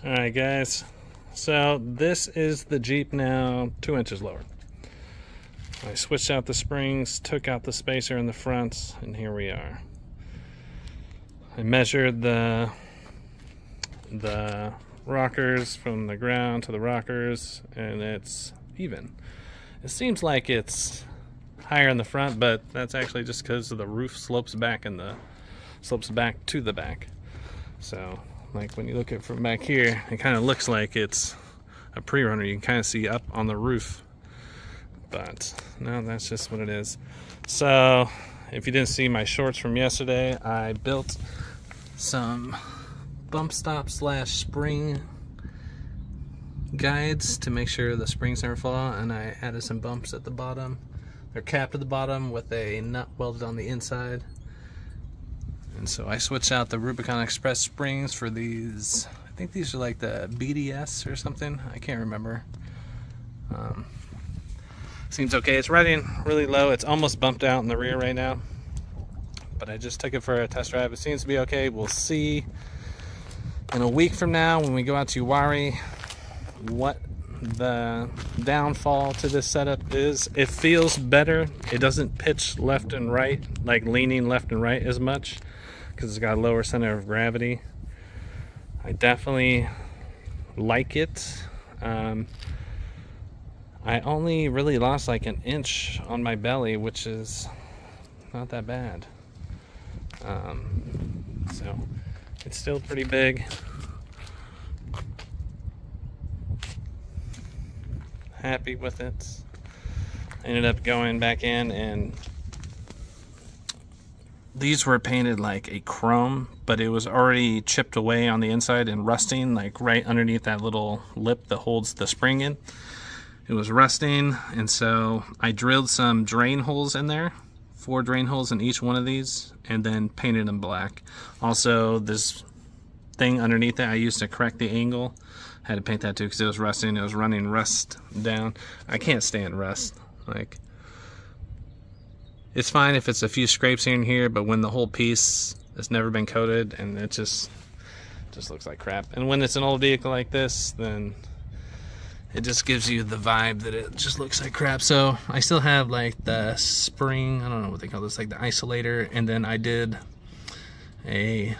Alright guys, so this is the Jeep now 2 inches lower. I switched out the springs, took out the spacer in the front, and here we are. I measured the rockers from the ground to the rockers, and it's even. It seems like it's higher in the front, but that's actually just because the roof slopes back to the back. So like when you look at it from back here, it kind of looks like it's a pre-runner. You can kind of see up on the roof, but no, that's just what it is. So if you didn't see my shorts from yesterday, I built some bump stop / spring guides to make sure the springs never fall out, and I added some bumps at the bottom. They're capped at the bottom with a nut welded on the inside. And so I switched out the Rubicon Express springs for these. I think these are like the BDS or something. I can't remember. Seems okay. It's riding really low. It's almost bumped out in the rear right now. But I just took it for a test drive. It seems to be okay. We'll see in a week from now when we go out to Uwharrie what the downfall to this setup is. It feels better. It doesn't pitch left and right, like leaning left and right as much, because it's got a lower center of gravity. I definitely like it. I only really lost like an inch on my belly, which is not that bad. So it's still pretty big. Happy with it. I ended up going back in, and these were painted like a chrome, but it was already chipped away on the inside and rusting, like right underneath that little lip that holds the spring in. It was rusting, and so I drilled some drain holes in there, 4 drain holes in each one of these, and then painted them black. Also, this thing underneath that I used to correct the angle. Had to paint that too because it was rusting. It was running rust down. I can't stand rust. Like, it's fine if it's a few scrapes here and here, but when the whole piece has never been coated and it just looks like crap. And when it's an old vehicle like this, then it just gives you the vibe that it just looks like crap. So I still have like the spring, I don't know what they call this, like the isolator, and then I did a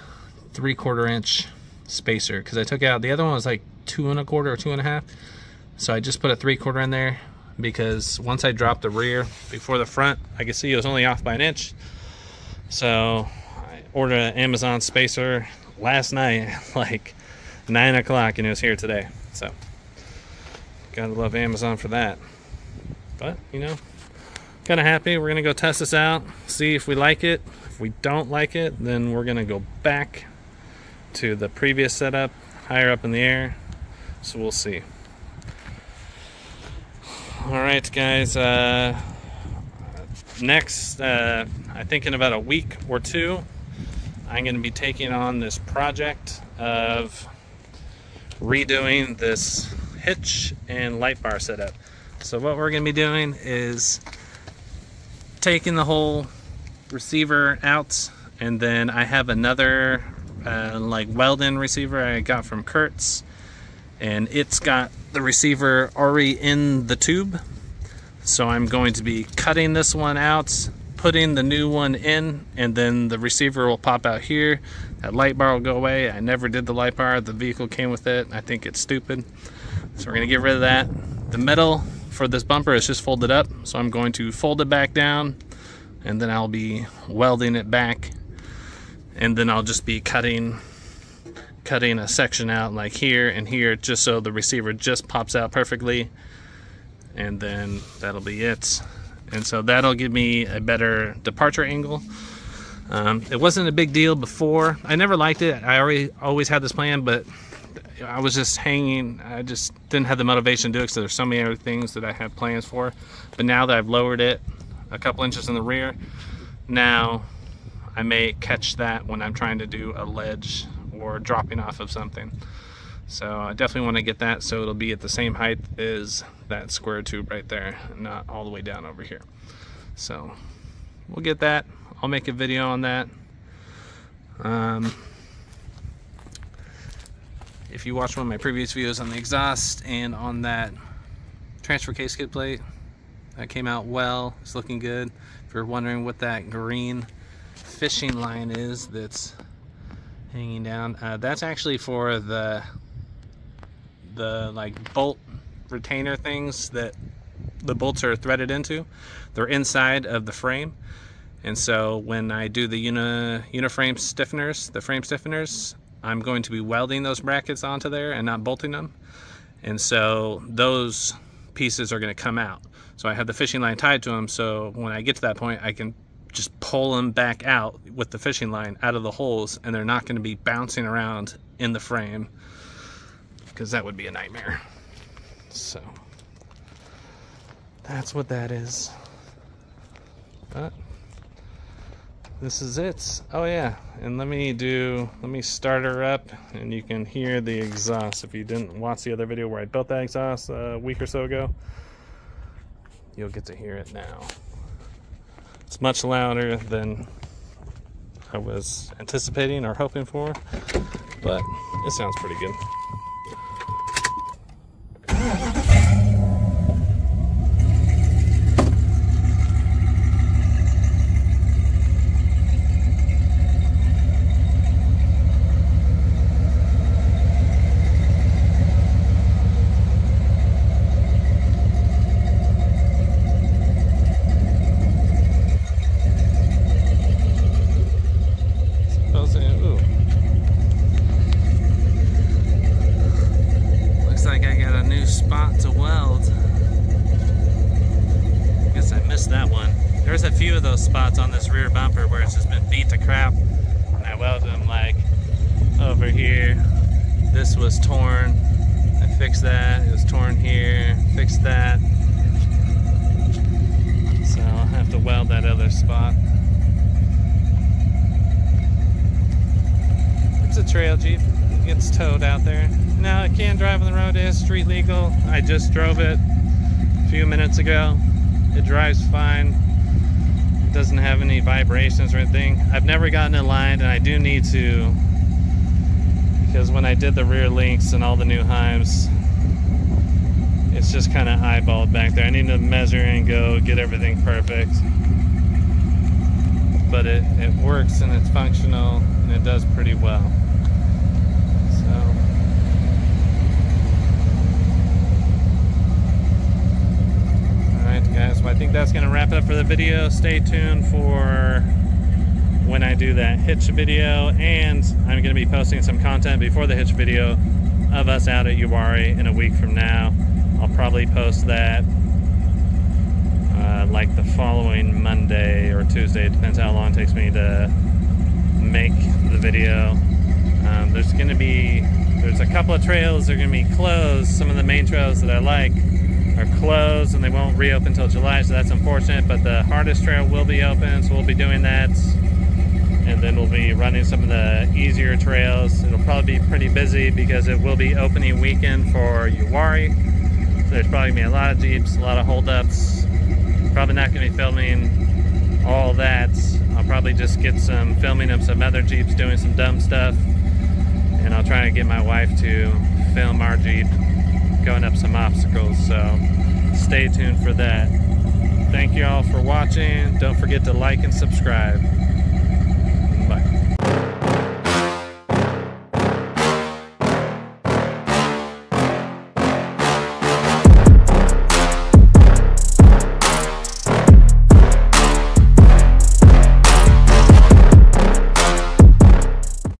3/4 inch spacer because I took out the other one was like 2 1/4 or 2 1/2, so I just put a 3/4 in there because once I dropped the rear before the front, I could see it was only off by an inch. So I ordered an Amazon spacer last night like 9 o'clock, and it was here today. So gotta love Amazon for that. But you know, kind of happy. We're gonna go test this out, see if we like it. If we don't like it, then we're gonna go back to the previous setup higher up in the air. So we'll see. Alright guys, next I think in about a week or 2 I'm going to be taking on this project of redoing this hitch and light bar setup. So what we're going to be doing is taking the whole receiver out, and then I have another like weld-in receiver I got from Kurtz, and it's got the receiver already in the tube. So I'm going to be cutting this one out, putting the new one in, and then the receiver will pop out here. That light bar will go away. I never did the light bar. The vehicle came with it. I think it's stupid. So we're going to get rid of that. The metal for this bumper is just folded up, so I'm going to fold it back down, and then I'll be welding it back, and then I'll just be cutting a section out like here and here, just so the receiver just pops out perfectly, and then that'll be it. And so that'll give me a better departure angle. It wasn't a big deal before. I never liked it. I always had this plan, but I was just hanging. I just didn't have the motivation to do it because there's so many other things that I have plans for. But now that I've lowered it a couple inches in the rear, now I may catch that when I'm trying to do a ledge or dropping off of something. So I definitely want to get that so it'll be at the same height as that square tube right there, not all the way down over here. So we'll get that. I'll make a video on that. if you watched one of my previous videos on the exhaust and on that transfer case skid plate, that came out well. It's looking good. If you're wondering what that green fishing line is that's hanging down, that's actually for the like bolt retainer things that the bolts are threaded into. They're inside of the frame, and so when I do the uniframe stiffeners, the frame stiffeners, I'm going to be welding those brackets onto there and not bolting them, and so those pieces are going to come out. So I have the fishing line tied to them, so when I get to that point I can just pull them back out with the fishing line out of the holes, and they're not going to be bouncing around in the frame, because that would be a nightmare. So that's what that is. But this is it. Oh yeah, and let me start her up and you can hear the exhaust. If you didn't watch the other video where I built that exhaust a week or so ago, you'll get to hear it now. It's much louder than I was anticipating or hoping for, but it sounds pretty good. Spot to weld. I guess I missed that one. There's a few of those spots on this rear bumper where it's just been beat to crap, and I welded them, like over here. This was torn. I fixed that. It was torn here. Fixed that. So I'll have to weld that other spot. It's a trail Jeep. It gets towed out there. Now it can drive on the road. It is street legal. I just drove it a few minutes ago. It drives fine. It doesn't have any vibrations or anything. I've never gotten it lined, and I do need to, because when I did the rear links and all the new Heims, it's just kind of eyeballed back there. I need to measure and go get everything perfect. But it works and it's functional and it does pretty well. Guys, well, I think that's going to wrap it up for the video. Stay tuned for when I do that hitch video, and I'm going to be posting some content before the hitch video of us out at Uwharrie in a week from now. I'll probably post that like the following Monday or Tuesday. It depends how long it takes me to make the video. There's a couple of trails that are going to be closed. Some of the main trails that I like are closed and they won't reopen until July, so that's unfortunate, but the hardest trail will be open, so we'll be doing that, and then we'll be running some of the easier trails. It'll probably be pretty busy because it will be opening weekend for Uwharrie, so there's probably going to be a lot of Jeeps, a lot of holdups. Probably not going to be filming all that. I'll probably just get some filming of some other Jeeps doing some dumb stuff, and I'll try to get my wife to film our Jeep going up some obstacles, so stay tuned for that. Thank you all for watching. Don't forget to like and subscribe.